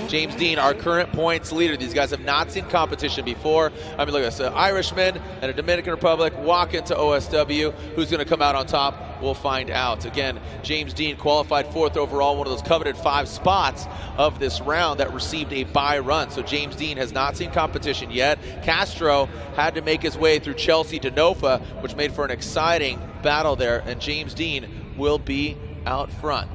James Deane, our current points leader. These guys have not seen competition before. I mean, look at this, an Irishman and a Dominican Republic walk into OSW. Who's going to come out on top? We'll find out. Again, James Deane qualified 4th overall, one of those coveted 5 spots of this round that received a bye run. So James Deane has not seen competition yet. Castro had to make his way through Chelsea to Nofa, which made for an exciting battle there, and James Deane will be out front.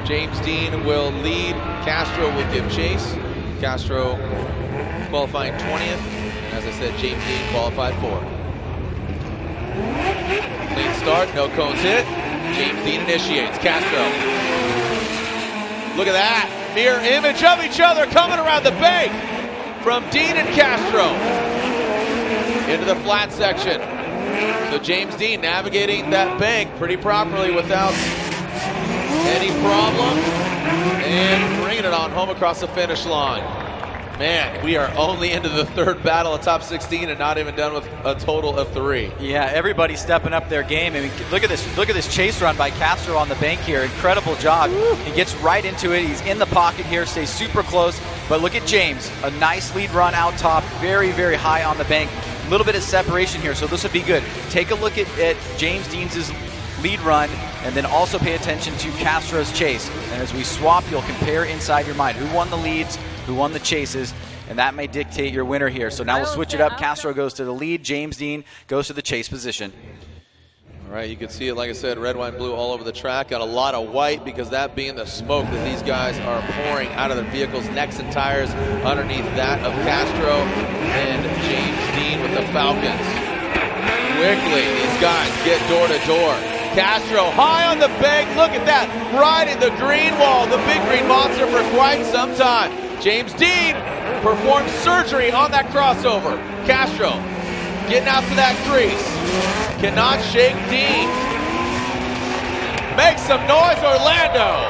James Deane will lead. Castro will give chase. Castro qualifying 20th. And as I said, James Deane qualified 4th. Clean start, no cones hit. James Deane initiates. Castro. Look at that. Mirror image of each other coming around the bank from Deane and Castro into the flat section. So James Deane navigating that bank pretty properly without any problem, and bringing it on home across the finish line. Man, we are only into the 3rd battle of top 16 and not even done with a total of 3. Yeah, everybody's stepping up their game. I mean, look at this chase run by Castro on the bank here. Incredible job. He gets right into it. He's in the pocket here, stays super close. But look at James, a nice lead run out top, very, very high on the bank. A little bit of separation here, so this would be good. Take a look at James Deane's lead run, and then also pay attention to Castro's chase. And as we swap, you'll compare inside your mind who won the leads, who won the chases, and that may dictate your winner here. So now we'll switch it up. Castro goes to the lead, James Deane goes to the chase position. All right, you can see it, like I said, red, white, blue all over the track. Got a lot of white because that being the smoke that these guys are pouring out of their vehicles, necks and tires underneath that of Castro and James Deane with the Falcons. Quickly, these guys get door to door. Castro high on the bank, look at that, riding the green wall, the big green monster for quite some time. James Deane performs surgery on that crossover. Castro getting out to that crease, cannot shake Deane. Make some noise, Orlando.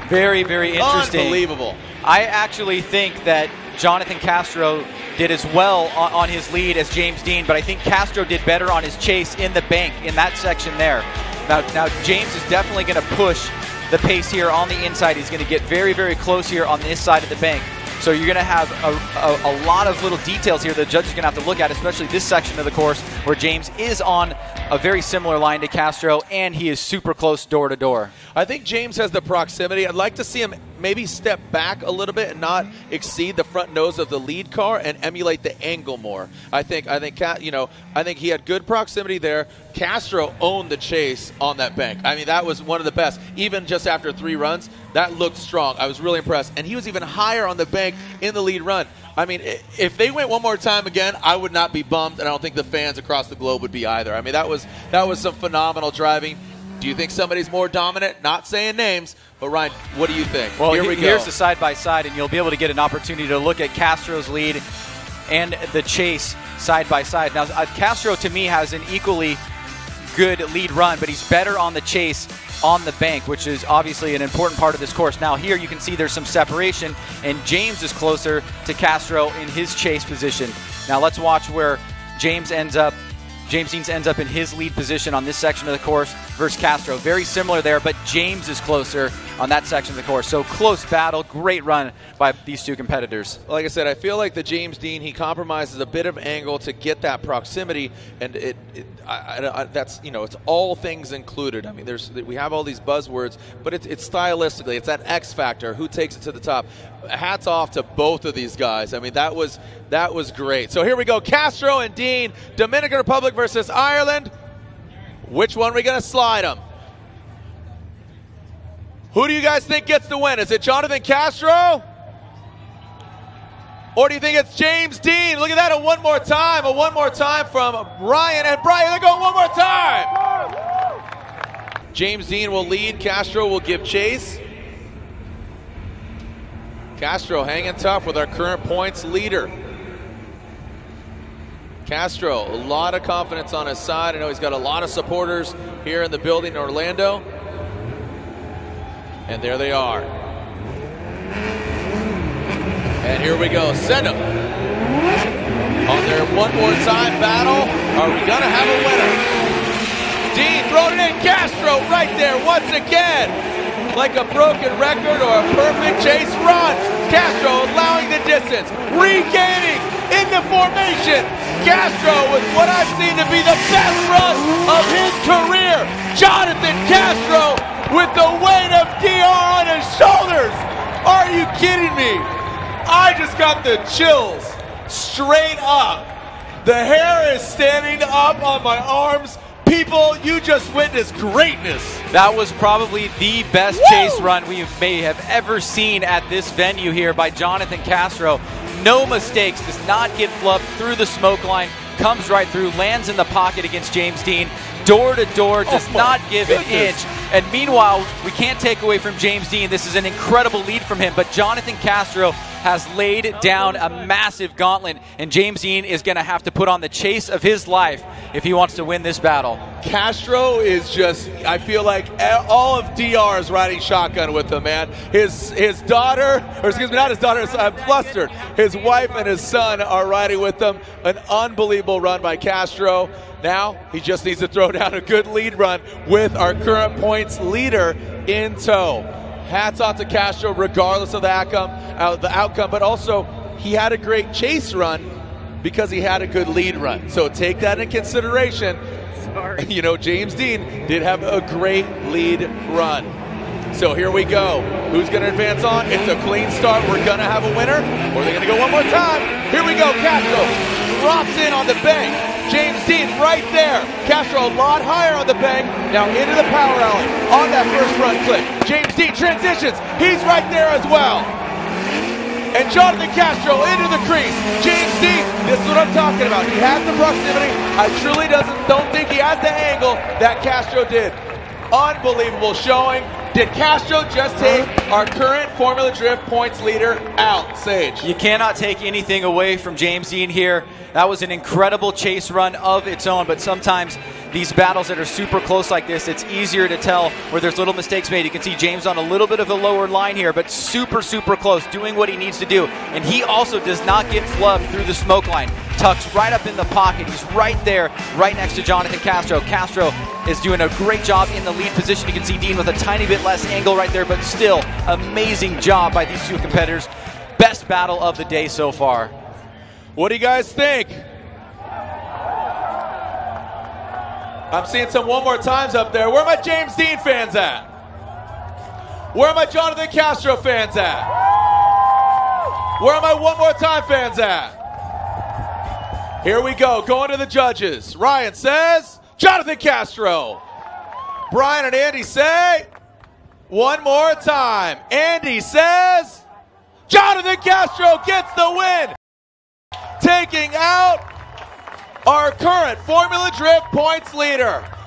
Very, very interesting. Unbelievable. I actually think that Jhonnattan Castro did as well on his lead as James Deane, but I think Castro did better on his chase in the bank in that section there. Now James is definitely going to push the pace here on the inside. He's going to get very, very close here on this side of the bank. So you're going to have a lot of little details here the judge is going to have to look at, especially this section of the course where James is on a very similar line to Castro, and he is super close door to door. I think James has the proximity. I'd like to see him maybe step back a little bit and not exceed the front nose of the lead car and emulate the angle more. I think he had good proximity there. Castro owned the chase on that bank. I mean, that was one of the best. Even just after 3 runs, that looked strong. I was really impressed. And he was even higher on the bank in the lead run. I mean, if they went one more time again, I would not be bummed, and I don't think the fans across the globe would be either. I mean, that was some phenomenal driving. Do you think somebody's more dominant? Not saying names, but Ryan, what do you think? Well, here we go. Here's the side-by-side, and you'll be able to get an opportunity to look at Castro's lead and the chase side-by-side. Now, Castro, to me, has an equally good lead run, but he's better on the chase on the bank, which is obviously an important part of this course. Now, here you can see there's some separation, and James is closer to Castro in his chase position. Now, let's watch where James Deane ends up in his lead position on this section of the course versus Castro. Very similar there, but James is closer on that section of the course. So close battle, great run by these two competitors. Like I said, I feel like the James Deane, he compromises a bit of angle to get that proximity, and that's, it's all things included. I mean, we have all these buzzwords, but it's stylistically, it's that X factor, who takes it to the top. Hats off to both of these guys. I mean, that was great. So here we go, Castro and Deane, Dominican Republic versus Ireland. Which one are we going to slide them? Who do you guys think gets the win? Is it Jhonnattan Castro? Or do you think it's James Deane? Look at that, a one more time from Ryan. And Brian, they're going one more time. James Deane will lead. Castro will give chase. Castro hanging tough with our current points leader. Castro, a lot of confidence on his side. I know he's got a lot of supporters here in the building in Orlando. And there they are. here we go. Send them. On their one more time battle, are we gonna have a winner? Deane throwing it in, Castro right there once again. Like a broken record or a perfect chase run. Castro allowing the distance, regaining into formation. Castro with what I've seen to be the best run of his career. Jhonnattan Castro with the weight of DR on his shoulders. Are you kidding me? I just got the chills. Straight up. The hair is standing up on my arms. People, you just witnessed greatness. That was probably the best chase run we may have ever seen at this venue here by Jhonnattan Castro. No mistakes, does not get flubbed through the smoke line, comes right through, lands in the pocket against James Deane. Door to door, does not give an inch. And meanwhile, we can't take away from James Deane. This is an incredible lead from him, but Jhonnattan Castro has laid down a massive gauntlet, and James Deane is going to have to put on the chase of his life if he wants to win this battle. Castro is just, I feel like all of DR is riding shotgun with him, man. His daughter, or excuse me, not his daughter, I'm flustered. His wife and his son are riding with him. An unbelievable run by Castro. Now he just needs to throw down a good lead run with our current points leader in tow. Hats off to Castro regardless of the outcome, but also he had a great chase run because he had a good lead run. So take that in consideration. You know, James Deane did have a great lead run. So here we go. Who's going to advance on? It's a clean start. We're going to have a winner. Or they're going to go one more time. Here we go. Castro drops in on the bank. James Deane right there. Castro a lot higher on the bank. Now into the power alley on that first front clip. James Deane transitions. He's right there as well. And Jhonnattan Castro into the crease. James Deane, this is what I'm talking about. He has the proximity. I truly don't think he has the angle that Castro did. Unbelievable showing. Did Castro just take our current Formula Drift points leader out, Sage? You cannot take anything away from James Deane here. That was an incredible chase run of its own, but sometimes these battles that are super close like this, it's easier to tell where there's little mistakes made. You can see James on a little bit of a lower line here, but super, super close, doing what he needs to do. And he also does not get flubbed through the smoke line. Tucks right up in the pocket. He's right there, right next to Jhonnattan Castro. Castro is doing a great job in the lead position. You can see Deane with a tiny bit less angle right there, but still, amazing job by these two competitors. Best battle of the day so far. What do you guys think? I'm seeing some one more times up there. Where are my James Deane fans at? Where are my Jhonnattan Castro fans at? Where are my one more time fans at? Here we go, going to the judges. Ryan says, Jhonnattan Castro. Brian and Andy say, one more time. Andy says, Jhonnattan Castro gets the win, taking out our current Formula Drift points leader.